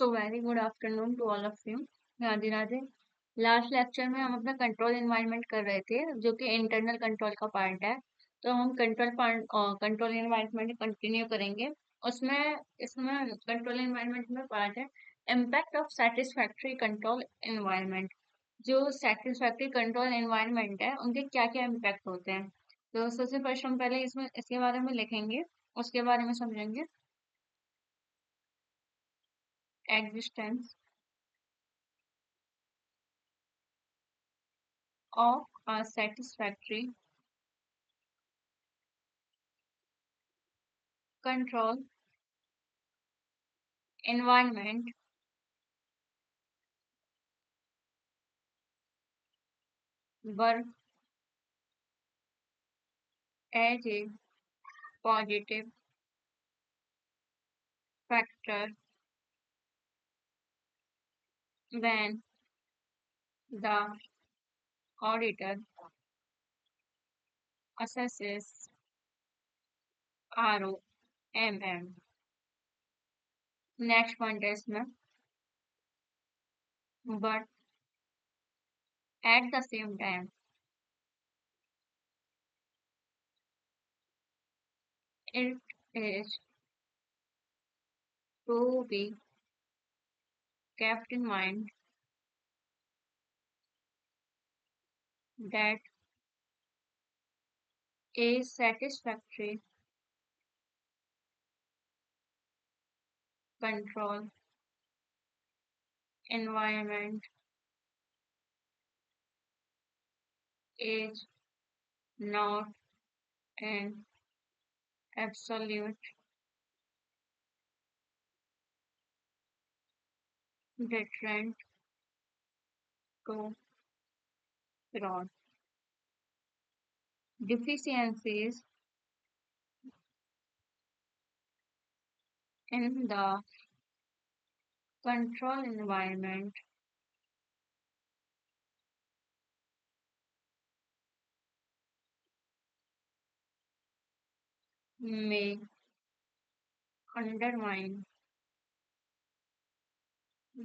So very good afternoon to all of you. Radhe Radhe. Last lecture में हम अपना control environment कर रहे थे जो कि इंटरनल कंट्रोल का पार्ट है। तो हम कंट्रोल एनवायरनमेंट कंटिन्यू करेंगे। उसमें इसमें कंट्रोल एनवायरनमेंट में पार्ट है impact of satisfactory control environment. जो सेटिस्फैक्ट्री कंट्रोल एनवायरनमेंट है उनके क्या क्या इम्पैक्ट होते हैं। तो सबसे फर्स्ट हम पहले इसमें इसके बारे में लिखेंगे, उसके बारे में समझेंगे। Existence of a satisfactory control environment work as a positive factor when the auditor assesses ROMM. Next point is इसमें but at the same time it is to be kept in mind that a satisfactory control environment is not an absolute deterrent to fraud. Deficiencies in the control may undermine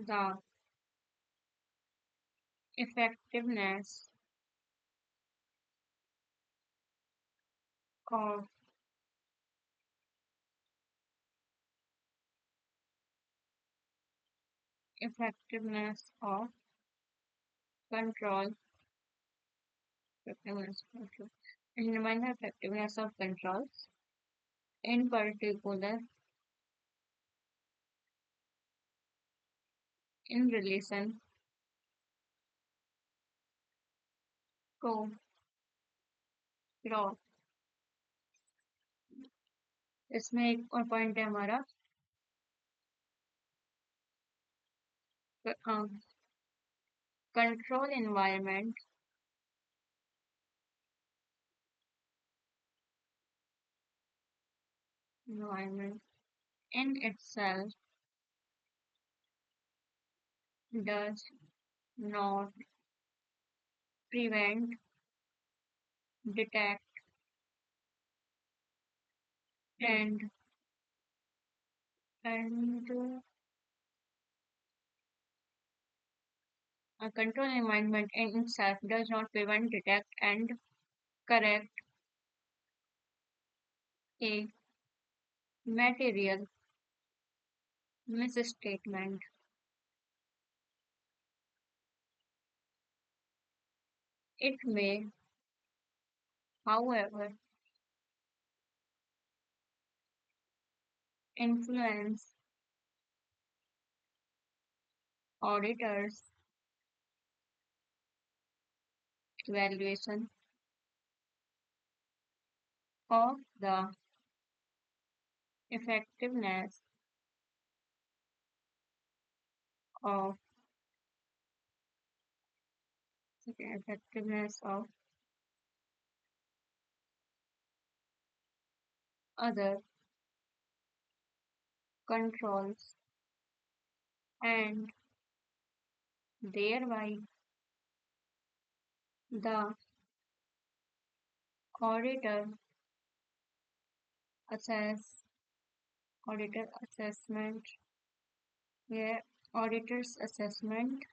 the effectiveness of effectiveness of control effectiveness undermine the effectiveness of controls, in particular in relation to fraud. इसमें एक और point है हमारा control environment in itself does not prevent, detect, and a control environment in itself does not prevent, detect, and correct a material misstatement. It may, however, influence auditors' evaluation of the effectiveness of other controls and thereby the auditor assess auditor assessment ये auditors assessment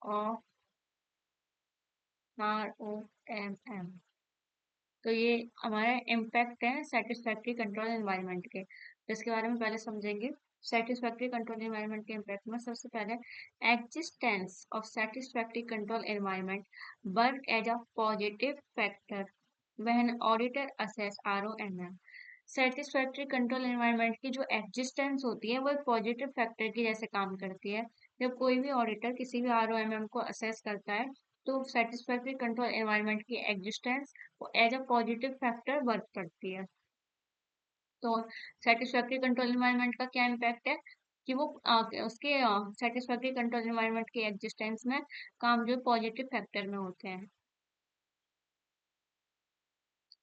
of ROMM। तो ये हमारा impact है satisfactory control environment के, तो इसके बारे में पहले समझेंगे। सेटिस्फैक्ट्री कंट्रोल एनवायरनमेंट के इम्पैक्ट में सबसे पहले existence of satisfactory control environment work as a positive factor when auditor assess ROMM। Satisfactory control environment की जो एग्जिस्टेंस होती है वो एक पॉजिटिव फैक्टर की जैसे काम करती है। जब कोई भी ऑडिटर किसी भी ROMM को असेस करता है तो सेटिस्फैक्ट्री कंट्रोल एनवायरनमेंट की एग्जिस्टेंस वो as a positive factor work करती है। तो सेटिस्फैक्ट्री कंट्रोल एनवायरनमेंट का क्या इम्पैक्ट है कि वो उसके सेटिस्फैक्ट्री कंट्रोल एनवायरनमेंट की एग्जिस्टेंस में काम जो पॉजिटिव फैक्टर में होते हैं,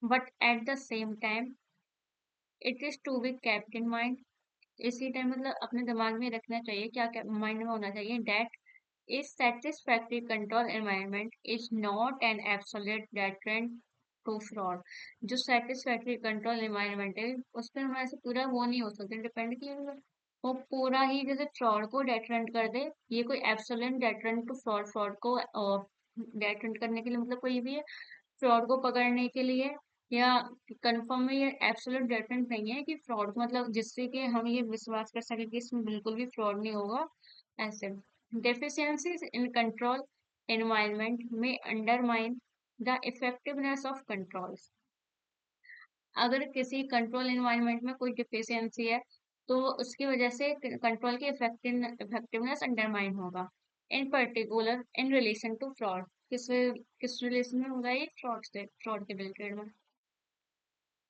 but at the same time it is to be kept in mind. इसी टाइम मतलब अपने दिमाग में रखना चाहिए, क्या माइंड में होना चाहिए, that is satisfactory control environment is not an absolute deterrent to fraud. जो सेटिस्फैक्ट्री कंट्रोल एनवायरनमेंट है उस पर हमारे से पूरा वो नहीं हो सकता डिपेंड कि वो पूरा ही जैसे फ्रॉड को डेटरेंट कर दे। ये कोई absolute deterrent to fraud, fraud को डेटरेंट करने के लिए मतलब कोई भी फ्रॉड को पकड़ने के लिए या कंफर्म में ये एब्सोल्यूट डेफिनेट नहीं है कि फ्रॉड मतलब जिससे कि हम ये विश्वास कर सके कि इसमें बिल्कुल भी फ्रॉड नहीं होगा ऐसे। डेफिशिएंसीज इन कंट्रोल एनवायरनमेंट में undermine the effectiveness of controls. अगर किसी कंट्रोल एनवायरनमेंट में कोई डिफिशियंसी है तो उसकी वजह से कंट्रोल की इफेक्टिवनेस अंडरमाइन होगा। In particular in relation to fraud, किस रिलेशन में होगा ये फ्रॉड से, फ्रॉड के रिलेटेड में।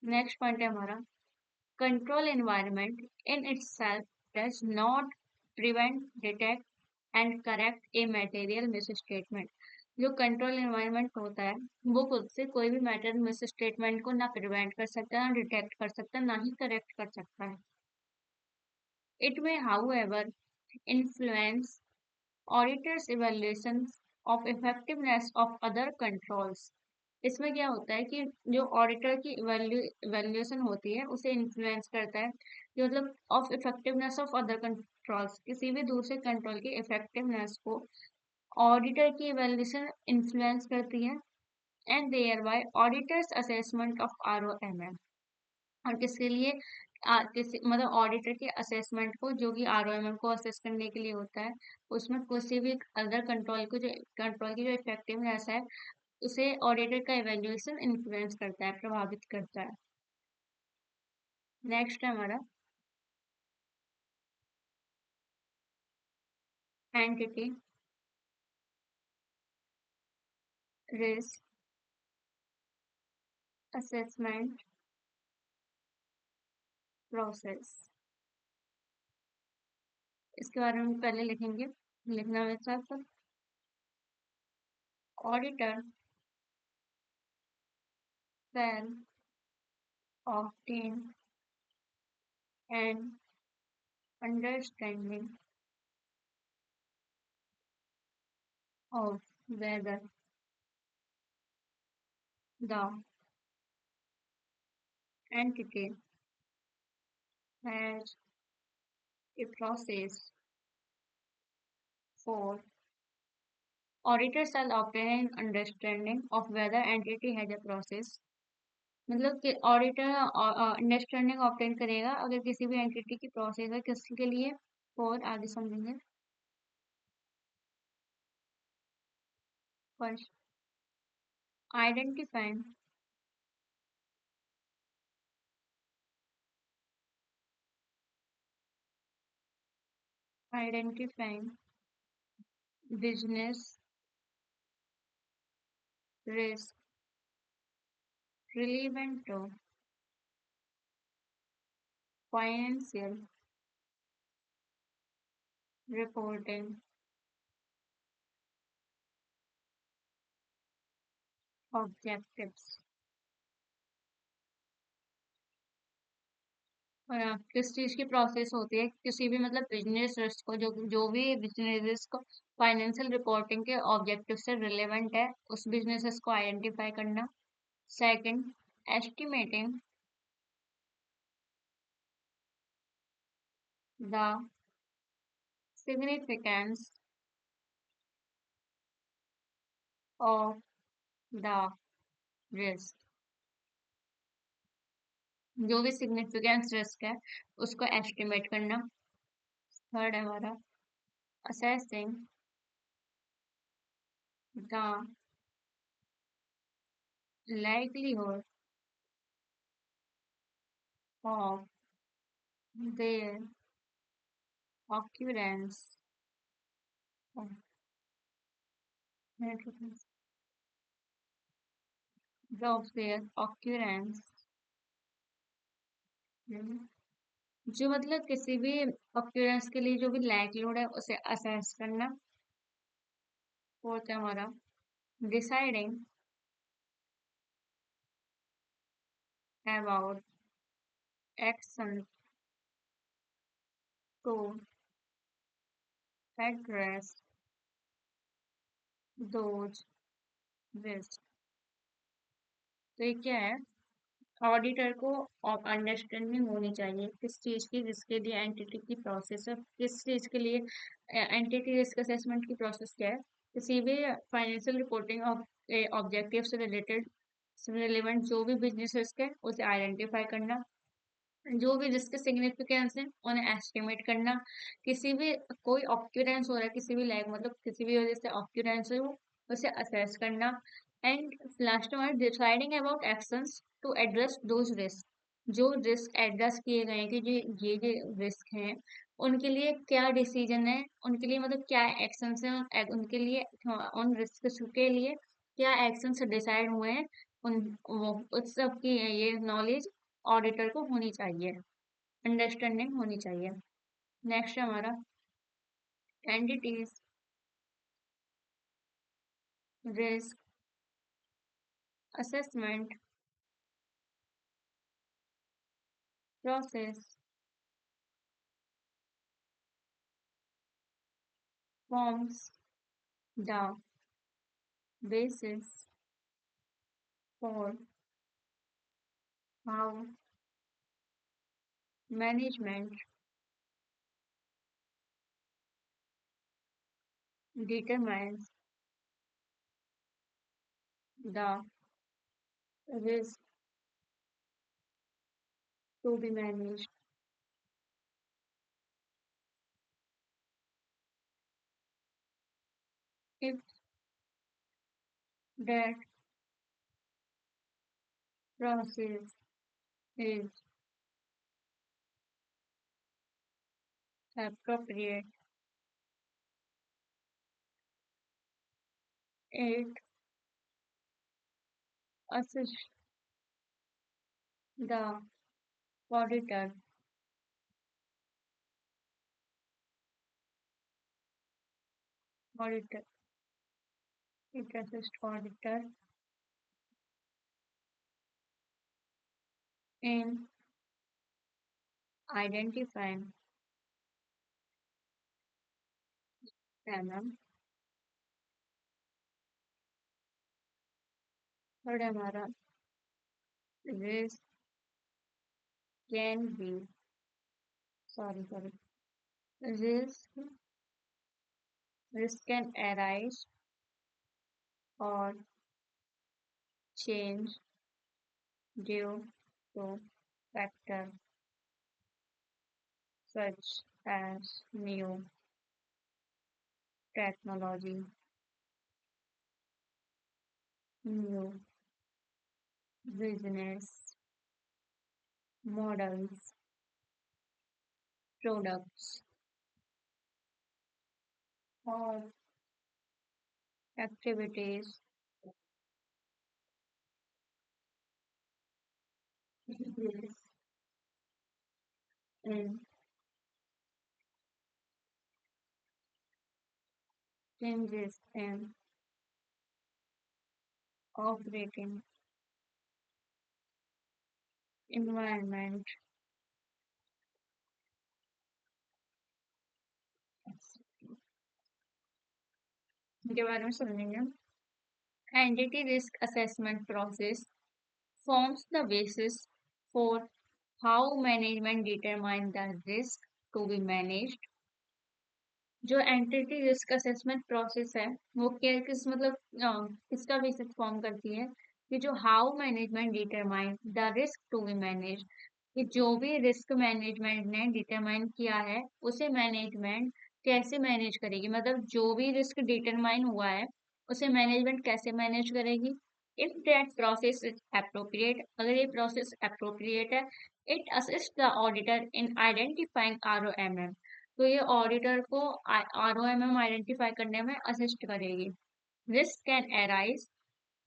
नेक्स्ट पॉइंट है हमारा control environment in itself does not prevent, detect and correct a material misstatement. जो कंट्रोल एनवायरनमेंट होता है वो खुद से कोई भी मैटर मिसस्टेटमेंट को ना प्रिवेंट कर सकता है, ना डिटेक्ट कर सकता है, ना ही करेक्ट कर सकता है। इट में how ever influence auditors evaluation of effectiveness of other controls. इसमें क्या होता है कि जो ऑडिटर की इवैल्यूएशन होती है उसे इन्फ्लुएंस करता है कि मतलब of effectiveness of other controls, किसी भी दूसरे कंट्रोल की इफेक्टिवनेस को ऑडिटर की इवैल्यूएशन इन्फ्लुएंस करती है। And thereby auditors assessment of ROMM। और किसके लिए किसी मतलब ऑडिटर के असेसमेंट को जो कि ROMM को असेस करने के लिए होता है, उसमें किसी भी अदर कंट्रोल को जो कंट्रोल की जो इफेक्टिवनेस है उसे ऑडिटर का इवैल्यूएशन इन्फ्लुएंस करता है, प्रभावित करता है। नेक्स्ट है हमारा एंटिटी रिस्क असेसमेंट प्रोसेस। इसके बारे में पहले लिखेंगे, लिखना मेरे साथ। Auditor shall obtain an understanding of whether the entity has a process for auditor shall obtain an understanding of whether entity has a process। मतलब कि ऑडिटर अंडरस्टैंडिंग ऑब्टेन करेगा अगर किसी भी एंटिटी की प्रोसेस है किसके लिए, और आगे समझेंगे। First identifying identifying business risk relevant to financial reporting objectives. किस चीज की प्रोसेस होती है किसी भी मतलब बिजनेस रिस्क को, जो भी बिजनेस रिस्क फाइनेंशियल रिपोर्टिंग के ऑब्जेक्टिव से रिलेवेंट है उस बिजनेस को आइडेंटिफाई करना। Second estimating the significance of the risk, जो भी सिग्निफिकेंस रिस्क है उसको एस्टिमेट करना। थर्ड है हमारा assessing the likelihood of their occurrence of their occurrence। जो मतलब किसी भी occurrence के लिए जो भी likelihood है उसे assess करना। फोर्थ है हमारा deciding about action to address those risks। तो ये क्या है, ऑडिटर को अंडरस्टैंडिंग होनी चाहिए किस चीज की, जिसके लिए एंटिटी की प्रोसेस है, किस चीज के लिए एंटिटी रिस्क असेसमेंट की प्रोसेस क्या है, किसी भी फाइनेंशियल रिपोर्टिंग ऑफ ऑब्जेक्टिव से रिलेटेड रिलेवेंट जो भी बिजनेस रिस्क है उसे आइडेंटिफाई करना, जो भी जिसके सिग्निफिकेंस है उन्हें एस्टिमेट करना, किसी भी कोई ऑक्यूरेंस हो रहा है किसी भी लाइक मतलब किसी भी वजह से ऑक्यूरेंस है वो उसे असेस करना। एंड लास्ट में deciding about actions to address those risk, जो रिस्क एड्रेस किए गए हैं कि ये रिस्क हैं उनके लिए क्या डिसीजन है, उनके लिए मतलब क्या एक्शंस हैं उनके लिए, उन रिस्क के लिए क्या एक्शंस डिसाइड हुए हैं, उन उस सब की ये नॉलेज ऑडिटर को होनी चाहिए, अंडरस्टैंडिंग होनी चाहिए। नेक्स्ट है हमारा entities risk assessment process forms the basis for how management determines the risk to be managed। If that process is appropriate, it assists the auditor auditor it assists auditor in identifying them। Third हमारा risk can be sorry risk risk can arise or change due to factors such as new technology, new business models, products, or activities in changes in operating environment। के बारे में समझेंगे। Entity risk assessment process forms the basis for how management determine the risk to be managed जो entity risk assessment process है वो क्या किस मतलब किसका बेसिस फॉर्म करती है कि जो how management determine the risk to be manage, कि जो भी रिस्क मैनेजमेंट ने डिटरमाइन किया है उसे मैनेजमेंट कैसे मैनेज करेगी, मतलब जो भी रिस्क डिटरमाइन हुआ है उसे मैनेजमेंट कैसे मैनेज करेगी। If that process is appropriate, अगर ये प्रोसेस अप्रोप्रिएट है, it assist the auditor in identifying ROMM, तो ये ऑडिटर को ROMM आइडेंटिफाई करने में असिस्ट करेगी। Risk can arise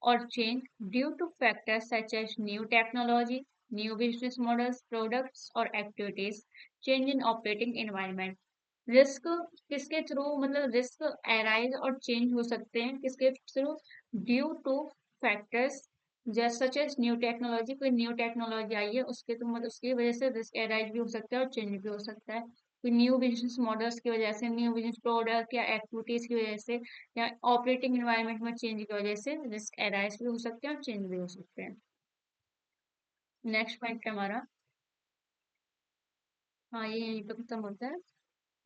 or change due to factors such as new technology, new business models, products, or activities, change in operating environment. Risk किसके through, मतलब risk arise और change हो सकते हैं किसके through, due to factors just such as new technology, कोई new technology आई है उसके तो मतलब उसकी वजह से रिस्क अराइज भी हो सकता है और चेंज भी हो सकता है। कोई न्यू बिजनेस मॉडल्स की वजह से, न्यू बिजनेस प्रोडक्ट या एक्टिविटीज की वजह से, या ऑपरेटिंग एनवायरनमेंट में चेंज की वजह से रिस्क अराइज भी हो सकते हैं और चेंज भी हो सकते हैं। नेक्स्ट पॉइंट हमारा, हाँ ये यहीं पे खत्म होता है।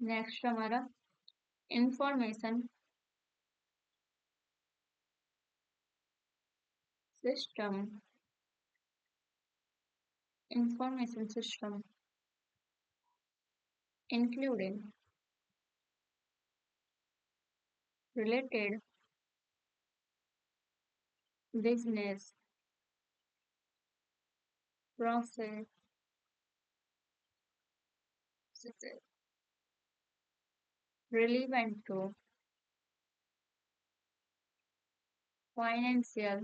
नेक्स्ट हमारा information system, information system including related business process relevant to financial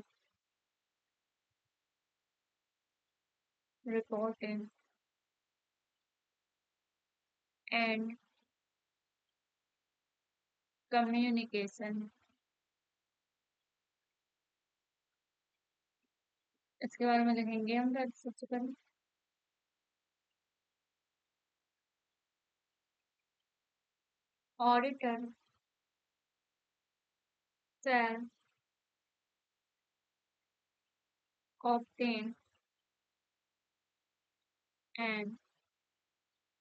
reporting and communication। इसके बारे में लिखेंगे हम सबसे पहले। Auditor shall obtain an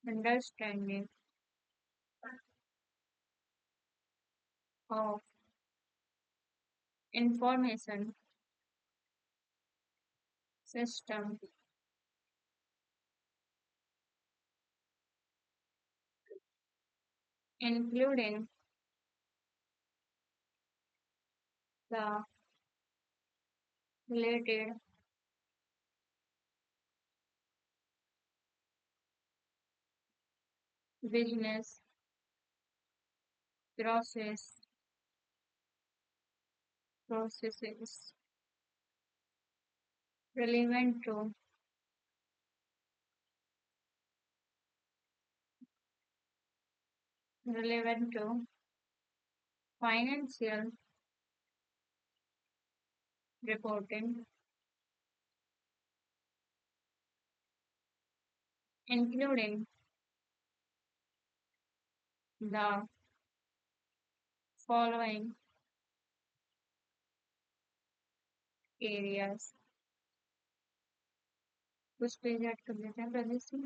understanding of information system including the related business processes relevant to relevant to financial reporting, including the following areas। कुछ page add कर देते हैं पहले से।